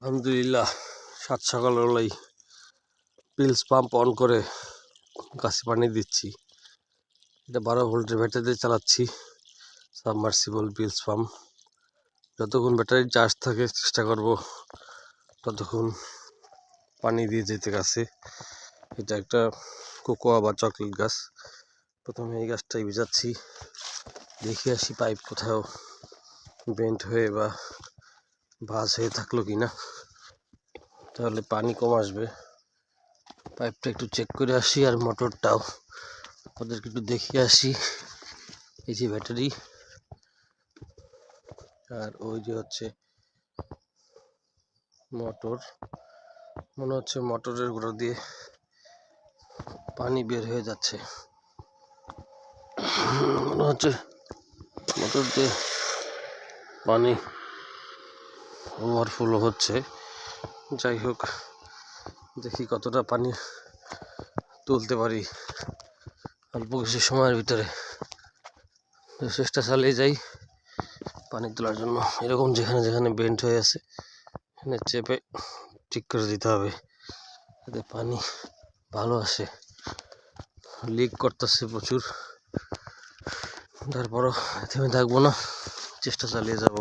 আলহামদুলিল্লাহ, সাত সকাল হলেই পিলস পাম্প অন করে গাছে পানি দিচ্ছি। এটা 12 ভোল্টের ব্যাটারি দিয়ে চালাচ্ছি, সাবমার্সিবল পিলস পাম্প। যতক্ষণ ব্যাটারি চার্জ থাকে চেষ্টা করব ততক্ষণ পানি দিয়ে যেতে গাছে। এটা একটা কোকোয়া বা চকলেট গাছ। প্রথমে এই গাছটাই ভিজাচ্ছি, দেখে আসি পাইপ কোথাও বেন্ট হয়ে বা ভাঁজ হয়ে থাকলো কিনা, তাহলে পানি কম আসবে। পাইপটা একটু চেক করে আসি, আর মোটরটাও ওদেরকে একটু দেখিয়ে আসি। এই যে ব্যাটারি, আর ওই যে হচ্ছে মোটর। মনে হচ্ছে মোটরের গোড়া দিয়ে পানি বের হয়ে যাচ্ছে, মনে হচ্ছে মোটর দিয়ে পানি ওভারফ্লো হচ্ছে। যাই হোক, দেখি কতটা পানি তুলতে পারি অল্প কিছু সময়ের ভিতরে। চেষ্টা চালিয়ে যাই পানি তোলার জন্য। এরকম যেখানে যেখানে বেন্ট হয়ে আছে এখানে চেপে ঠিক করে দিতে হবে যাতে পানি ভালো আসে। লিক করতেছে প্রচুর, তারপরও থেমে থাকবো না, চেষ্টা চালিয়ে যাব।